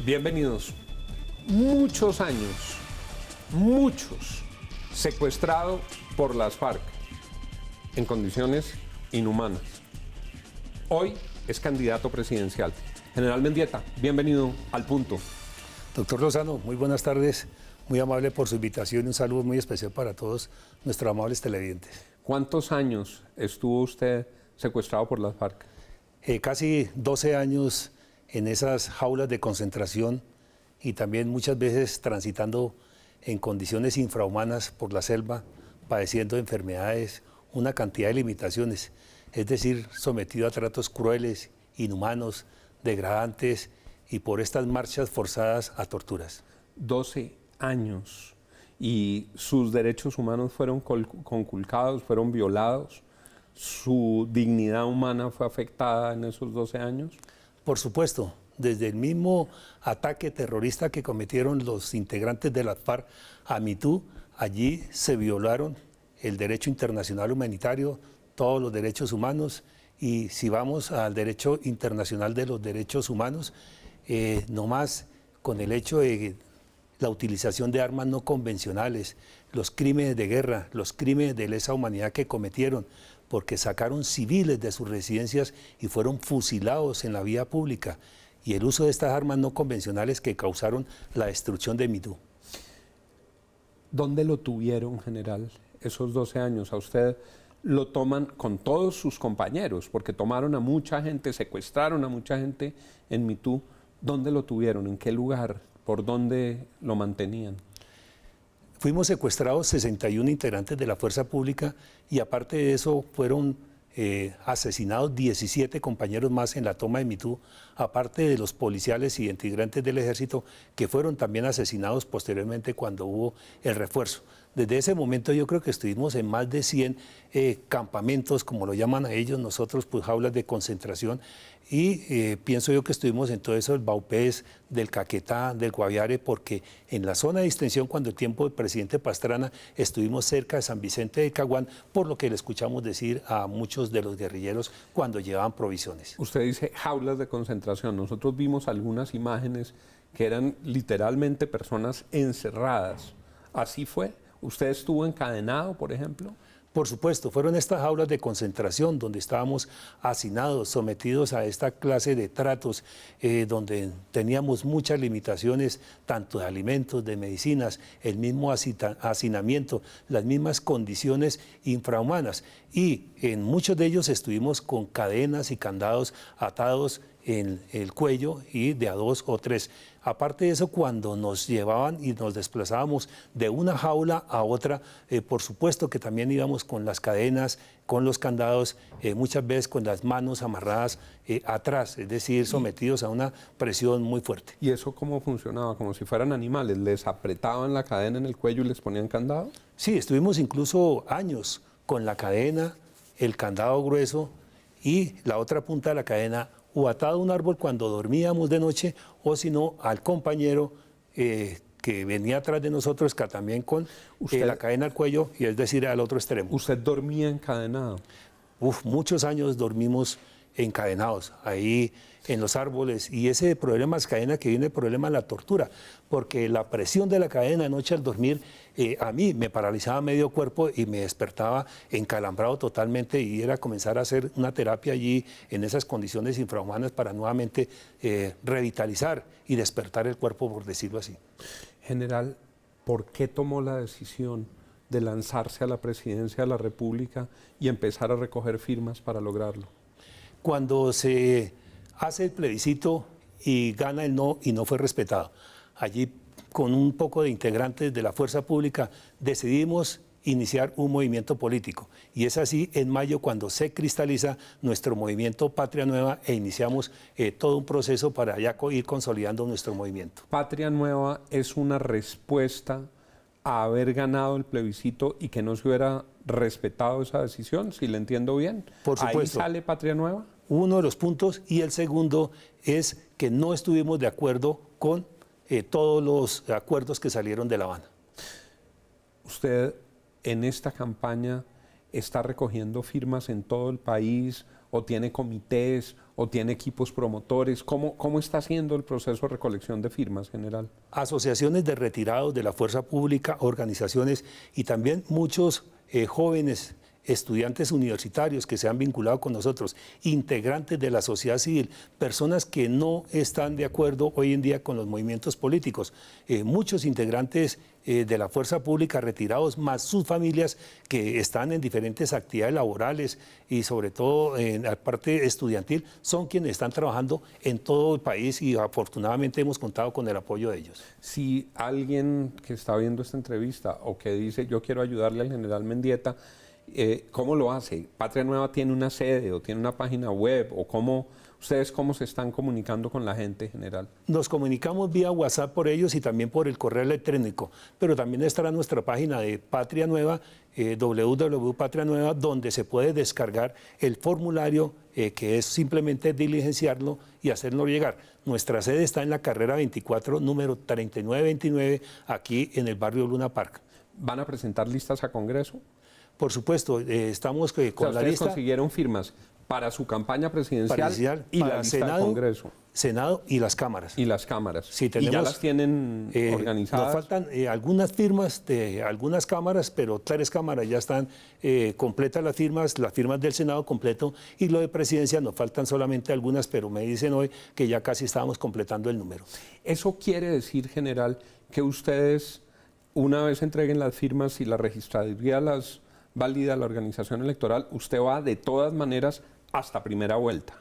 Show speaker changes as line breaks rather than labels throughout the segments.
Bienvenidos. Muchos años, muchos, secuestrado por las FARC en condiciones inhumanas. Hoy es candidato presidencial. General Mendieta, bienvenido al Punto.
Doctor Lozano, muy buenas tardes. Muy amable por su invitación y un saludo muy especial para todos nuestros amables televidentes.
¿Cuántos años estuvo usted secuestrado por las FARC?
Casi 12 años en esas jaulas de concentración y también muchas veces transitando en condiciones infrahumanas por la selva, padeciendo enfermedades, una cantidad de limitaciones, es decir, sometido a tratos crueles, inhumanos, degradantes y por estas marchas forzadas a torturas.
12 años y sus derechos humanos fueron conculcados, fueron violados. ¿Su dignidad humana fue afectada en esos 12 años?
Por supuesto, desde el mismo ataque terrorista que cometieron los integrantes de las FARC a Mitú, allí se violaron el derecho internacional humanitario, todos los derechos humanos, y si vamos al derecho internacional de los derechos humanos, no más con el hecho de la utilización de armas no convencionales, los crímenes de guerra, los crímenes de lesa humanidad que cometieron, porque sacaron civiles de sus residencias y fueron fusilados en la vía pública, y el uso de estas armas no convencionales que causaron la destrucción de Mitú.
¿Dónde lo tuvieron, general, esos 12 años? A usted lo toman con todos sus compañeros, porque tomaron a mucha gente, secuestraron a mucha gente en Mitú. ¿Dónde lo tuvieron? ¿En qué lugar? ¿Por dónde lo mantenían?
Fuimos secuestrados 61 integrantes de la fuerza pública y aparte de eso fueron asesinados 17 compañeros más en la toma de Mitú, aparte de los policiales y integrantes del ejército que fueron también asesinados posteriormente cuando hubo el refuerzo. Desde ese momento yo creo que estuvimos en más de 100 campamentos, como lo llaman a ellos, nosotros pues jaulas de concentración, y pienso yo que estuvimos en todo eso del Baupés, del Caquetá, del Guaviare, porque en la zona de distensión, cuando el tiempo del presidente Pastrana, estuvimos cerca de San Vicente de Caguán, por lo que le escuchamos decir a muchos de los guerrilleros cuando llevaban provisiones.
Usted dice jaulas de concentración. Nosotros vimos algunas imágenes que eran literalmente personas encerradas. ¿Así fue? ¿Usted estuvo encadenado, por ejemplo?
Por supuesto, fueron estas jaulas de concentración donde estábamos hacinados, sometidos a esta clase de tratos, donde teníamos muchas limitaciones, tanto de alimentos, de medicinas, el mismo hacinamiento, las mismas condiciones infrahumanas. Y en muchos de ellos estuvimos con cadenas y candados atados en el cuello y de a 2 o 3. Aparte de eso, cuando nos llevaban y nos desplazábamos de una jaula a otra, por supuesto que también íbamos con las cadenas, con los candados, muchas veces con las manos amarradas atrás, es decir, sometidos a una presión muy fuerte.
¿Y eso cómo funcionaba? ¿Como si fueran animales? ¿Les apretaban la cadena en el cuello y les ponían candado?
Sí, estuvimos incluso años con la cadena, el candado grueso y la otra punta de la cadena o atado a un árbol cuando dormíamos de noche, o si no, al compañero que venía atrás de nosotros, que también con la cadena al cuello, y es decir, al otro extremo.
¿Usted dormía encadenado?
Muchos años dormimos encadenados ahí en los árboles, y ese problema es cadena que viene el problema de la tortura, porque la presión de la cadena de noche al dormir a mí me paralizaba medio cuerpo y me despertaba encalambrado totalmente, y era comenzar a hacer una terapia allí en esas condiciones infrahumanas para nuevamente revitalizar y despertar el cuerpo, por decirlo así.
General, ¿por qué tomó la decisión de lanzarse a la presidencia de la República y empezar a recoger firmas para lograrlo?
Cuando se hace el plebiscito y gana el no y no fue respetado, allí con un poco de integrantes de la fuerza pública decidimos iniciar un movimiento político, y es así en mayo cuando se cristaliza nuestro movimiento Patria Nueva e iniciamos todo un proceso para ya ir consolidando nuestro movimiento.
Patria Nueva es una respuesta a haber ganado el plebiscito y que no se hubiera respetado esa decisión, si le entiendo bien.
Por supuesto.
¿Ahí sale Patria Nueva?
Uno de los puntos, y el segundo es que no estuvimos de acuerdo con todos los acuerdos que salieron de La Habana.
Usted en esta campaña está recogiendo firmas en todo el país o tiene comités, o tiene equipos promotores? ¿Cómo está haciendo el proceso de recolección de firmas, general?
Asociaciones de retirados de la fuerza pública, organizaciones y también muchos jóvenes estudiantes universitarios que se han vinculado con nosotros, integrantes de la sociedad civil, personas que no están de acuerdo hoy en día con los movimientos políticos, muchos integrantes de la fuerza pública retirados, más sus familias que están en diferentes actividades laborales y sobre todo en la parte estudiantil, son quienes están trabajando en todo el país y afortunadamente hemos contado con el apoyo de ellos.
Si alguien que está viendo esta entrevista o que dice yo quiero ayudarle al general Mendieta, ¿cómo lo hace? ¿Patria Nueva tiene una sede o tiene una página web? ¿O ustedes cómo se están comunicando con la gente, general?
Nos comunicamos vía WhatsApp por ellos y también por el correo electrónico, pero también estará nuestra página de Patria Nueva, www.patria Nueva, donde se puede descargar el formulario que es simplemente diligenciarlo y hacerlo llegar. Nuestra sede está en la carrera 24, número 3929, aquí en el barrio Luna Park.
¿Van a presentar listas a Congreso?
Por supuesto, estamos con
O sea,
la
ustedes
lista.
consiguieron firmas para su campaña presidencial y
para
la lista
Senado,
de Congreso.
Senado y las cámaras.
Y las cámaras.
Sí,
y ya las tienen organizadas.
Nos faltan algunas firmas de algunas cámaras, pero 3 cámaras ya están completas las firmas del Senado completo, y lo de presidencia nos faltan solamente algunas, pero me dicen hoy que ya casi estábamos completando el número.
Eso quiere decir, general, que ustedes, una vez entreguen las firmas y la registraduría las válida la organización electoral, usted va de todas maneras hasta primera vuelta.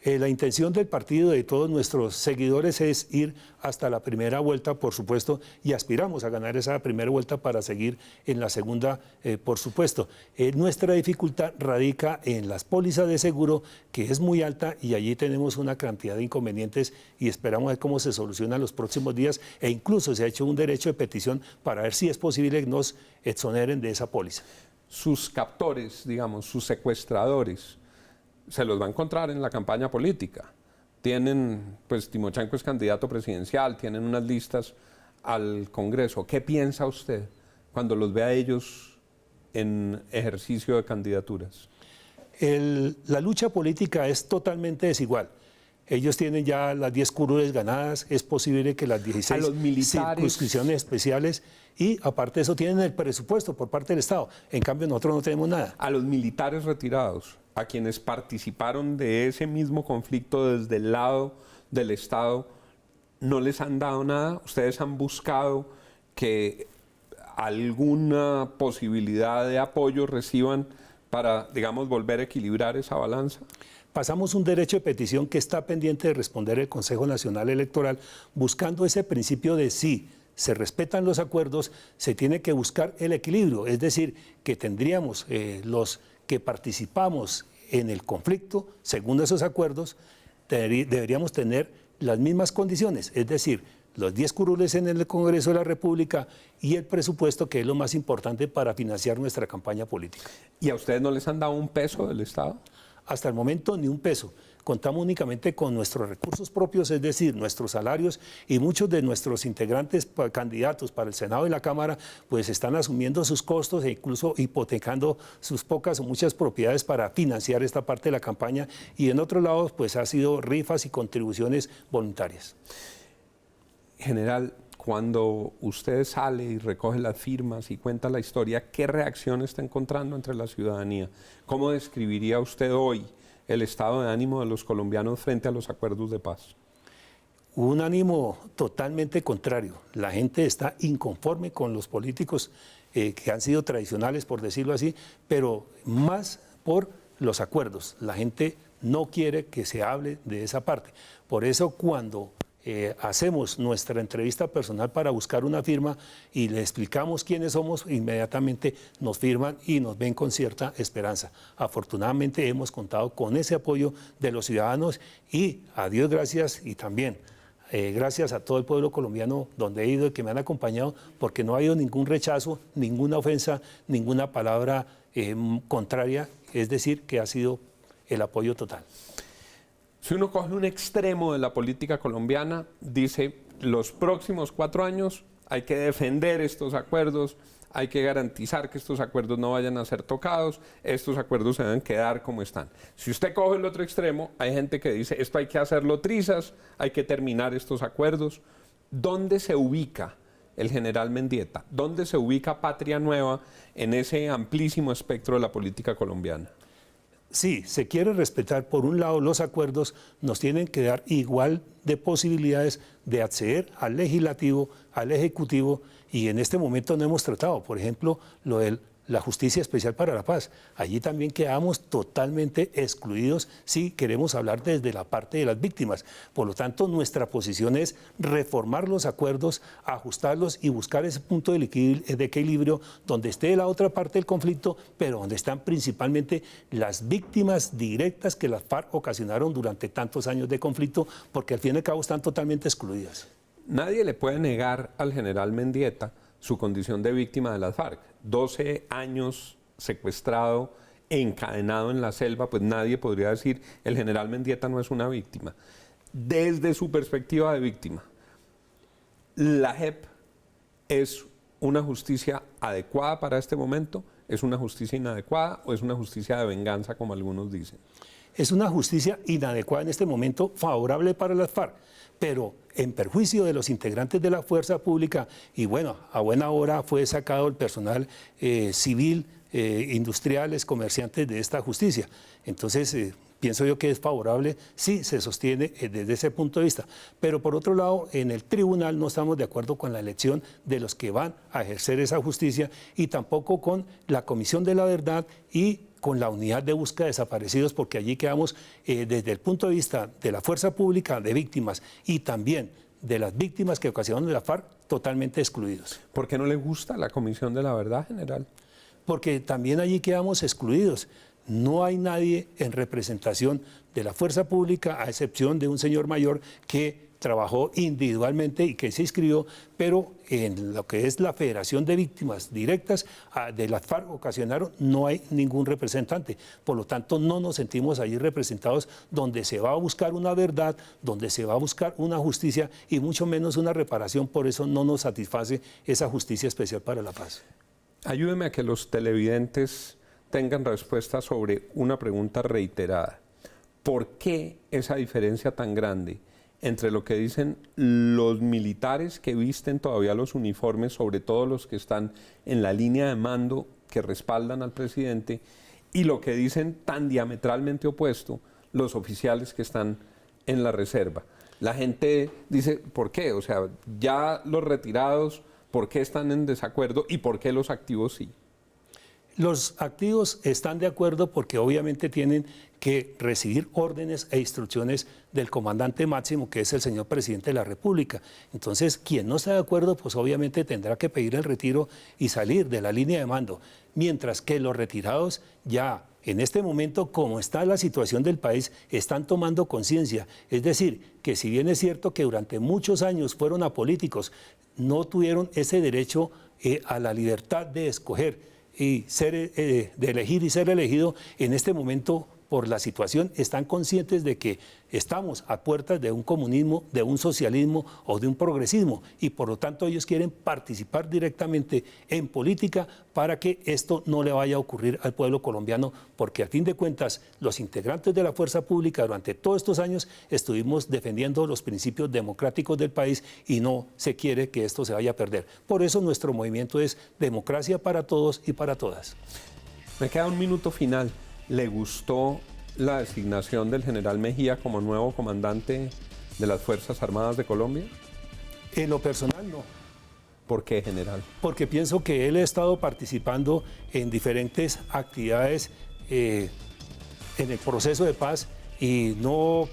La intención del partido, de todos nuestros seguidores, es ir hasta la primera vuelta, por supuesto, y aspiramos a ganar esa primera vuelta para seguir en la segunda, por supuesto. Nuestra dificultad radica en las pólizas de seguro, que es muy alta, y allí tenemos una cantidad de inconvenientes y esperamos ver cómo se soluciona en los próximos días, e incluso se ha hecho un derecho de petición para ver si es posible que nos exoneren de esa póliza.
Sus captores, digamos, sus secuestradores, se los va a encontrar en la campaña política. Tienen, pues Timochenko es candidato presidencial, tienen unas listas al Congreso. ¿Qué piensa usted cuando los ve a ellos en ejercicio de candidaturas?
La lucha política es totalmente desigual. Ellos tienen ya las 10 curules ganadas, es posible que las 16 circunscripciones especiales, y aparte de eso tienen el presupuesto por parte del Estado. En cambio nosotros no tenemos nada.
A los militares retirados, a quienes participaron de ese mismo conflicto desde el lado del Estado, ¿no les han dado nada? ¿Ustedes han buscado que alguna posibilidad de apoyo reciban para, digamos, volver a equilibrar esa balanza?
Pasamos un derecho de petición que está pendiente de responder el Consejo Nacional Electoral, buscando ese principio de sí, se respetan los acuerdos, se tiene que buscar el equilibrio, es decir, que tendríamos los que participamos en el conflicto, según esos acuerdos, deberíamos tener las mismas condiciones, es decir, los 10 curules en el Congreso de la República y el presupuesto, que es lo más importante para financiar nuestra campaña política.
¿Y a ustedes no les han dado un peso del Estado?
Hasta el momento ni un peso. Contamos únicamente con nuestros recursos propios, es decir, nuestros salarios, y muchos de nuestros integrantes candidatos para el Senado y la Cámara pues están asumiendo sus costos e incluso hipotecando sus pocas o muchas propiedades para financiar esta parte de la campaña, y en otro lado pues ha sido rifas y contribuciones voluntarias.
General, cuando usted sale y recoge las firmas y cuenta la historia, ¿qué reacción está encontrando entre la ciudadanía? ¿Cómo describiría usted hoy el estado de ánimo de los colombianos frente a los acuerdos de paz?
Un ánimo totalmente contrario. La gente está inconforme con los políticos que han sido tradicionales, por decirlo así, pero más por los acuerdos. La gente no quiere que se hable de esa parte. Por eso cuando hacemos nuestra entrevista personal para buscar una firma y le explicamos quiénes somos, inmediatamente nos firman y nos ven con cierta esperanza. Afortunadamente hemos contado con ese apoyo de los ciudadanos y a Dios gracias, y también gracias a todo el pueblo colombiano donde he ido y que me han acompañado, porque no ha habido ningún rechazo, ninguna ofensa, ninguna palabra contraria, es decir, que ha sido el apoyo total.
Si uno coge un extremo de la política colombiana, dice, los próximos 4 años hay que defender estos acuerdos, hay que garantizar que estos acuerdos no vayan a ser tocados, estos acuerdos se deben quedar como están. Si usted coge el otro extremo, hay gente que dice, esto hay que hacerlo trizas, hay que terminar estos acuerdos. ¿Dónde se ubica el general Mendieta? ¿Dónde se ubica Patria Nueva en ese amplísimo espectro de la política colombiana?
Sí, se quiere respetar, por un lado, los acuerdos, nos tienen que dar igual de posibilidades de acceder al legislativo, al ejecutivo, y en este momento no hemos tratado, por ejemplo, lo de la Justicia Especial para la Paz. Allí también quedamos totalmente excluidos si queremos hablar desde la parte de las víctimas. Por lo tanto, nuestra posición es reformar los acuerdos, ajustarlos y buscar ese punto de equilibrio donde esté la otra parte del conflicto, pero donde están principalmente las víctimas directas que las FARC ocasionaron durante tantos años de conflicto, porque al fin y al cabo están totalmente excluidas.
Nadie le puede negar al general Mendieta su condición de víctima de las FARC. 12 años secuestrado, encadenado en la selva, pues nadie podría decir el general Mendieta no es una víctima. Desde su perspectiva de víctima, ¿la JEP es una justicia adecuada para este momento? ¿Es una justicia inadecuada o es una justicia de venganza, como algunos dicen?
Es una justicia inadecuada en este momento, favorable para las FARC, pero en perjuicio de los integrantes de la fuerza pública, y bueno, a buena hora fue sacado el personal civil, industriales, comerciantes de esta justicia. Entonces, pienso yo que es favorable, sí se sostiene desde ese punto de vista. Pero por otro lado, en el tribunal no estamos de acuerdo con la elección de los que van a ejercer esa justicia y tampoco con la Comisión de la Verdad y con la unidad de búsqueda de desaparecidos, porque allí quedamos desde el punto de vista de la fuerza pública de víctimas y también de las víctimas que ocasionaron la FARC totalmente excluidos.
¿Por qué no le gusta la Comisión de la Verdad, general?
Porque también allí quedamos excluidos. No hay nadie en representación de la fuerza pública, a excepción de un señor mayor que trabajó individualmente y que se inscribió, pero en lo que es la Federación de Víctimas Directas de las FARC ocasionaron, no hay ningún representante. Por lo tanto, no nos sentimos allí representados donde se va a buscar una verdad, donde se va a buscar una justicia y mucho menos una reparación. Por eso no nos satisface esa Justicia Especial para la Paz.
Ayúdeme a que los televidentes tengan respuesta sobre una pregunta reiterada. ¿Por qué esa diferencia tan grande entre lo que dicen los militares que visten todavía los uniformes, sobre todo los que están en la línea de mando que respaldan al presidente, y lo que dicen tan diametralmente opuesto los oficiales que están en la reserva? La gente dice, ¿por qué? O sea, ya los retirados, ¿por qué están en desacuerdo y por qué los activos sí?
Los activos están de acuerdo porque obviamente tienen que recibir órdenes e instrucciones del comandante máximo, que es el señor presidente de la República. Entonces, quien no está de acuerdo, pues obviamente tendrá que pedir el retiro y salir de la línea de mando. Mientras que los retirados ya en este momento, como está la situación del país, están tomando conciencia. Es decir, que si bien es cierto que durante muchos años fueron apolíticos, no tuvieron ese derecho a la libertad de escoger y de elegir y ser elegido, en este momento por la situación están conscientes de que estamos a puertas de un comunismo, de un socialismo o de un progresismo y por lo tanto ellos quieren participar directamente en política para que esto no le vaya a ocurrir al pueblo colombiano, porque al fin de cuentas los integrantes de la fuerza pública durante todos estos años estuvimos defendiendo los principios democráticos del país y no se quiere que esto se vaya a perder. Por eso nuestro movimiento es democracia para todos y para todas.
Me queda un minuto final. ¿Le gustó la designación del general Mejía como nuevo comandante de las Fuerzas Armadas de Colombia?
En lo personal, no.
¿Por qué, general?
Porque pienso que él ha estado participando en diferentes actividades en el proceso de paz y no,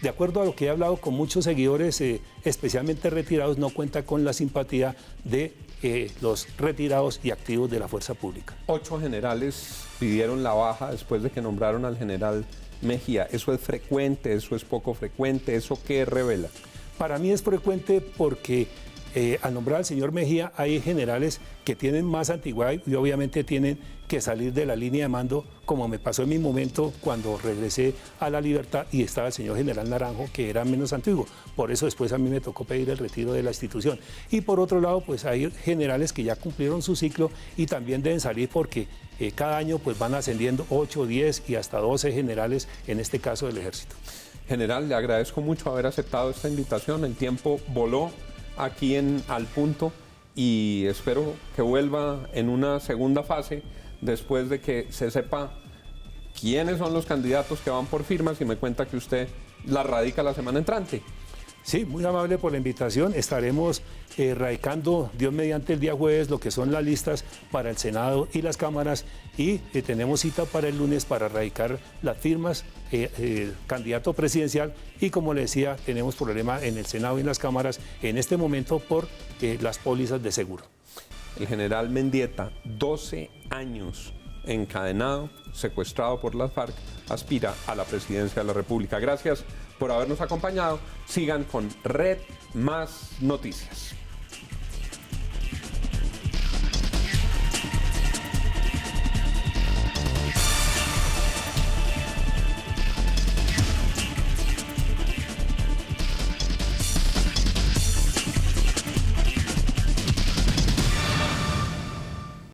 de acuerdo a lo que he hablado con muchos seguidores, especialmente retirados, no cuenta con la simpatía de los retirados y activos de la fuerza pública.
8 generales pidieron la baja después de que nombraron al general Mejía. ¿Eso es frecuente? ¿Eso es poco frecuente? ¿Eso qué revela?
Para mí es frecuente porque al nombrar al señor Mejía, hay generales que tienen más antigüedad y obviamente tienen que salir de la línea de mando, como me pasó en mi momento cuando regresé a La Libertad y estaba el señor general Naranjo, que era menos antiguo. Por eso después a mí me tocó pedir el retiro de la institución. Y por otro lado, pues hay generales que ya cumplieron su ciclo y también deben salir porque cada año pues van ascendiendo 8, 10 y hasta 12 generales, en este caso del Ejército.
General, le agradezco mucho haber aceptado esta invitación. El tiempo voló aquí en Al Punto y espero que vuelva en una segunda fase después de que se sepa quiénes son los candidatos que van por firmas y me cuenta que usted la radica la semana entrante.
Sí, muy amable por la invitación. Estaremos radicando, Dios mediante, el día jueves lo que son las listas para el Senado y las cámaras y tenemos cita para el lunes para radicar las firmas, candidato presidencial y como le decía, tenemos problema en el Senado y en las cámaras en este momento por las pólizas de seguro.
El general Mendieta, 12 años encadenado, secuestrado por las FARC, aspira a la presidencia de la República. Gracias por habernos acompañado. Sigan con Red Más Noticias.